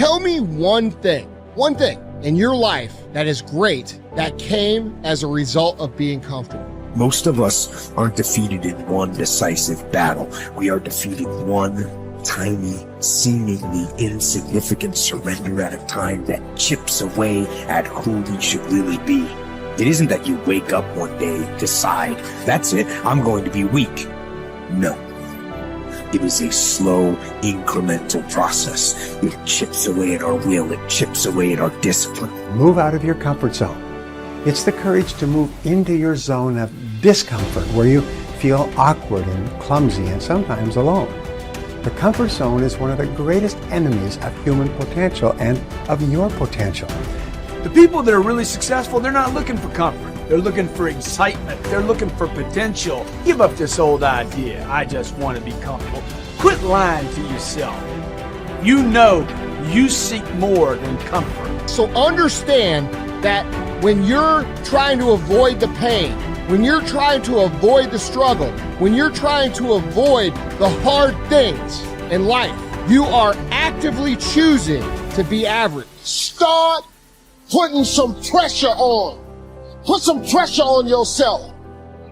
Tell me one thing in your life that is great that came as a result of being comfortable. Most of us aren't defeated in one decisive battle. We are defeated one tiny, seemingly insignificant surrender at a time that chips away at who we should really be. It isn't that you wake up one day, decide, that's it, I'm going to be weak. No. It is a slow, incremental process. It chips away at our will. It chips away at our discipline. Move out of your comfort zone. It's the courage to move into your zone of discomfort where you feel awkward and clumsy and sometimes alone. The comfort zone is one of the greatest enemies of human potential and of your potential. The people that are really successful, they're not looking for comfort. They're looking for excitement. They're looking for potential. Give up this old idea, I just want to be comfortable. Quit lying to yourself. You know you seek more than comfort. So understand that when you're trying to avoid the pain, when you're trying to avoid the struggle, when you're trying to avoid the hard things in life, you are actively choosing to be average. Start putting some pressure on. Put some pressure on yourself.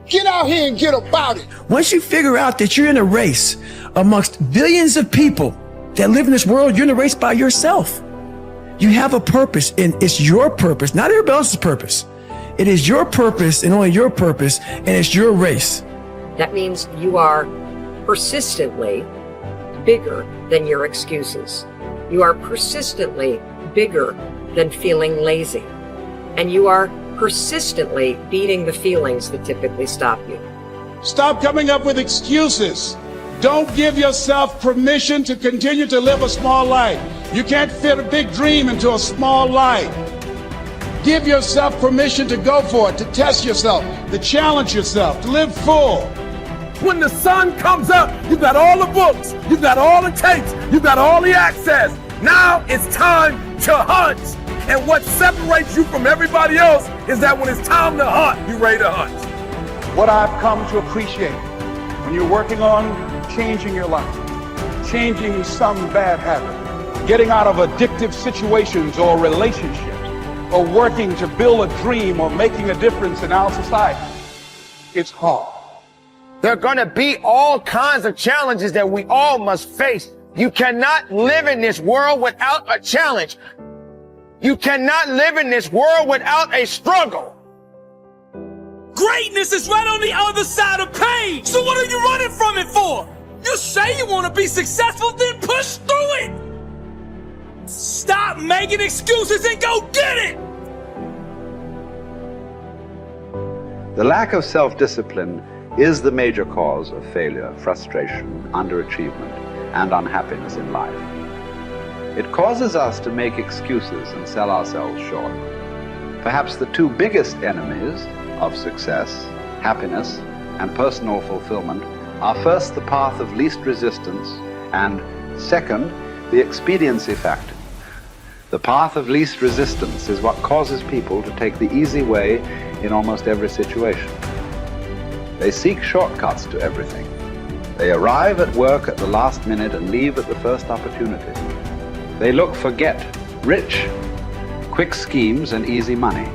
Get out here and get about it. Once you figure out that you're in a race amongst billions of people that live in this world, you're in a race by yourself. You have a purpose, and it's your purpose, not everybody else's purpose. It is your purpose and only your purpose, and it's your race. That means you are persistently bigger than your excuses. You are persistently bigger than feeling lazy. And you are persistently beating the feelings that typically stop you. Stop coming up with excuses. Don't give yourself permission to continue to live a small life. You can't fit a big dream into a small life. Give yourself permission to go for it, to test yourself, to challenge yourself, to live full. When the sun comes up, you've got all the books, you've got all the tapes, you've got all the access. Now it's time to hunt. And what separates you from everybody else is that when it's time to hunt, you're ready to hunt. What I've come to appreciate when you're working on changing your life, changing some bad habit, getting out of addictive situations or relationships, or working to build a dream or making a difference in our society, it's hard. There are going to be all kinds of challenges that we all must face. You cannot live in this world without a challenge. You cannot live in this world without a struggle. Greatness is right on the other side of pain. So what are you running from it for? You say you want to be successful, then push through it. Stop making excuses and go get it. The lack of self-discipline is the major cause of failure, frustration, underachievement, and unhappiness in life. It causes us to make excuses and sell ourselves short. Perhaps the two biggest enemies of success, happiness, and personal fulfillment are first the path of least resistance and second, the expediency factor. The path of least resistance is what causes people to take the easy way in almost every situation. They seek shortcuts to everything. They arrive at work at the last minute and leave at the first opportunity. They look for get-rich, quick schemes and easy money.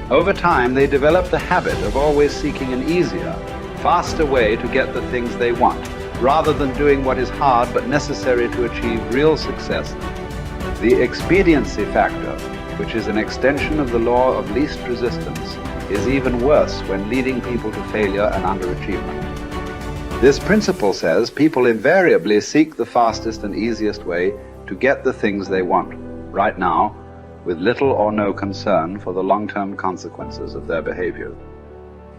Over time, they develop the habit of always seeking an easier, faster way to get the things they want, rather than doing what is hard but necessary to achieve real success. The expediency factor, which is an extension of the law of least resistance, is even worse when leading people to failure and underachievement. This principle says people invariably seek the fastest and easiest way to get the things they want, right now, with little or no concern for the long-term consequences of their behavior.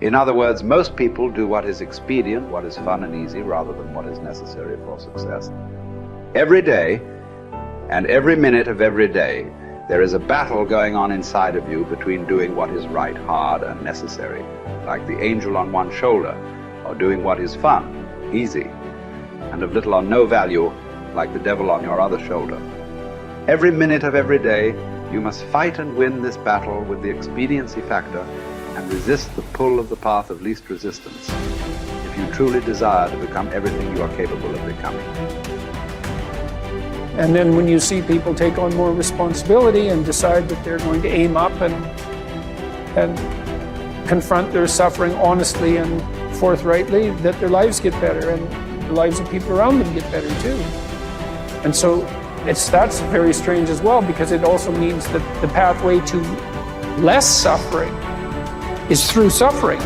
In other words, most people do what is expedient, what is fun and easy, rather than what is necessary for success. Every day, and every minute of every day, there is a battle going on inside of you between doing what is right, hard, and necessary, like the angel on one shoulder, or doing what is fun, easy, and of little or no value, like the devil on your other shoulder. Every minute of every day, you must fight and win this battle with the expediency factor and resist the pull of the path of least resistance if you truly desire to become everything you are capable of becoming. And then when you see people take on more responsibility and decide that they're going to aim up and confront their suffering honestly and forthrightly, that their lives get better and the lives of people around them get better too. And so that's very strange as well, because it also means that the pathway to less suffering is through suffering,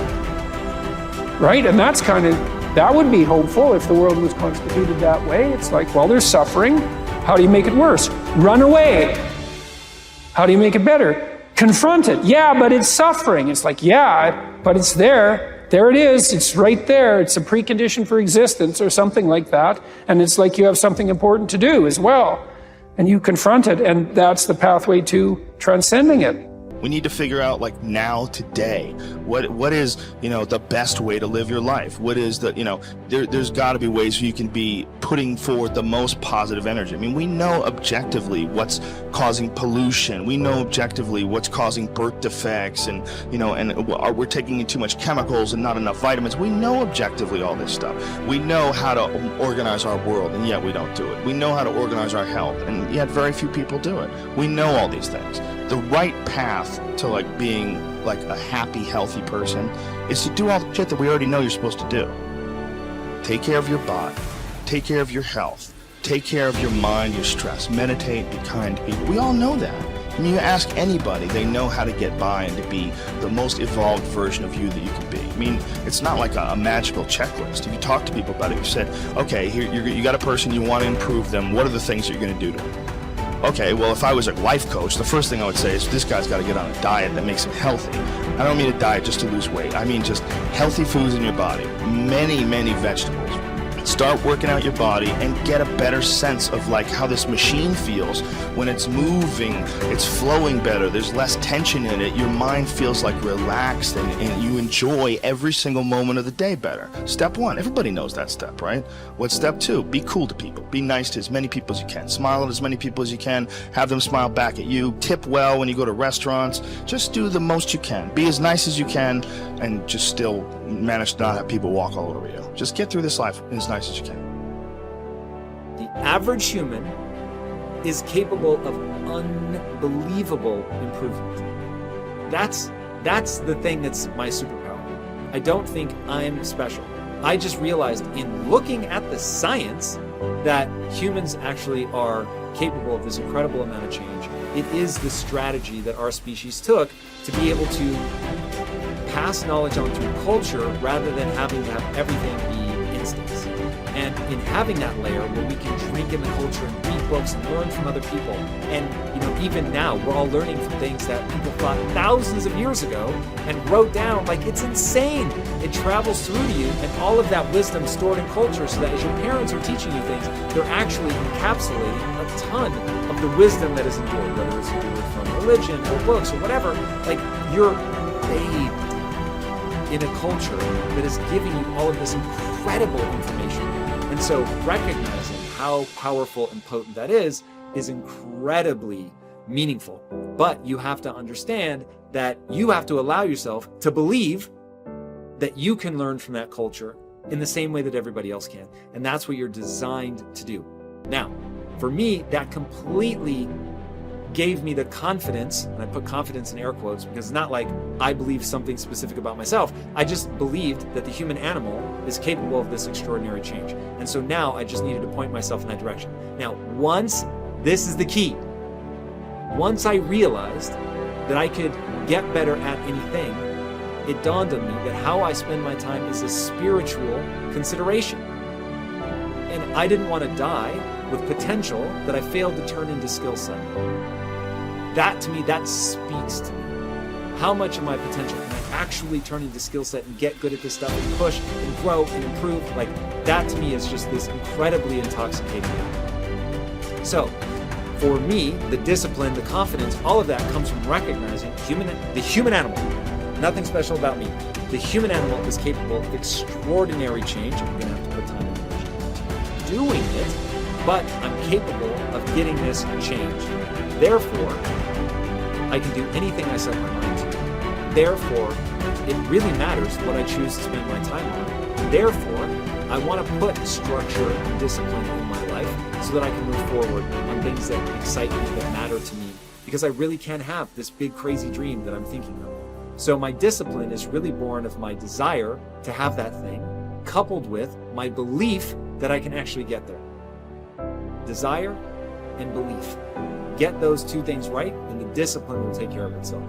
right? And that would be hopeful if the world was constituted that way. It's like, well, there's suffering. How do you make it worse? Run away. How do you make it better? Confront it. Yeah, but it's suffering. It's like, yeah, but it's there. There it is. It's right there. It's a precondition for existence or something like that. And it's like you have something important to do as well. And you confront it, and that's the pathway to transcending it. We need to figure out, like, now, today, what is, the best way to live your life? What is there's got to be ways you can be putting forward the most positive energy. I mean, we know objectively what's causing pollution. We know objectively what's causing birth defects, and we're taking in too much chemicals and not enough vitamins. We know objectively all this stuff. We know how to organize our world, and yet we don't do it. We know how to organize our health, and yet very few people do it. We know all these things. The right path to being a happy, healthy person is to do all the shit that we already know you're supposed to do. Take care of your body, take care of your health, take care of your mind, your stress, meditate, be kind to people. We all know that. I mean, you ask anybody, they know how to get by and to be the most evolved version of you that you can be. I mean, it's not like a magical checklist. If you talk to people about it, you said, okay, here you got a person, you want to improve them, what are the things you're going to do to them? Okay, well, if I was a life coach, the first thing I would say is this guy's got to get on a diet that makes him healthy. I don't mean a diet just to lose weight. I mean just healthy foods in your body, many, many vegetables. Start working out your body and get a better sense of how this machine feels when it's moving, it's flowing better, there's less tension in it, your mind feels relaxed and you enjoy every single moment of the day better. Step 1, everybody knows that step, right? What's step 2? Be cool to people. Be nice to as many people as you can. Smile at as many people as you can. Have them smile back at you. Tip well when you go to restaurants. Just do the most you can. Be as nice as you can and just still manage to not have people walk all over you. Just get through this life as nice as you can. The average human is capable of unbelievable improvement. That's the thing that's my superpower. I don't think I'm special. I just realized in looking at the science that humans actually are capable of this incredible amount of change. It is the strategy that our species took to be able to pass knowledge on through culture rather than having to have everything be instincts. And in having that layer where we can drink in the culture and read books and learn from other people, and even now we're all learning from things that people thought thousands of years ago and wrote down. It's insane. It travels through to you, and all of that wisdom stored in culture, so that as your parents are teaching you things, they're actually encapsulating a ton of the wisdom that is endured, whether it's endured from religion or books or whatever. You're bathed in a culture that is giving you all of this incredible information. And so recognizing how powerful and potent that is incredibly meaningful. But you have to understand that you have to allow yourself to believe that you can learn from that culture in the same way that everybody else can. And that's what you're designed to do. Now, for me, that completely gave me the confidence, and I put confidence in air quotes because it's not like I believe something specific about myself. I just believed that the human animal is capable of this extraordinary change. And so now I just needed to point myself in that direction. Now, this is the key. Once I realized that I could get better at anything, it dawned on me that how I spend my time is a spiritual consideration. And I didn't want to die with potential that I failed to turn into skill set. That to me, that speaks to me. How much of my potential can I actually turn into skill set and get good at this stuff and push and grow and improve? That to me is just this incredibly intoxicating thing. So for me, the discipline, the confidence, all of that comes from recognizing the human animal. Nothing special about me. The human animal is capable of extraordinary change. I'm going to have to put time and energy into doing it, but I'm capable of getting this change. Therefore, I can do anything I set my mind to. Therefore, it really matters what I choose to spend my time on. Therefore, I want to put structure and discipline in my life so that I can move forward on things that excite me, that matter to me, because I really can have this big crazy dream that I'm thinking of. So my discipline is really born of my desire to have that thing, coupled with my belief that I can actually get there. Desire and belief. Get those two things right, and the discipline will take care of itself.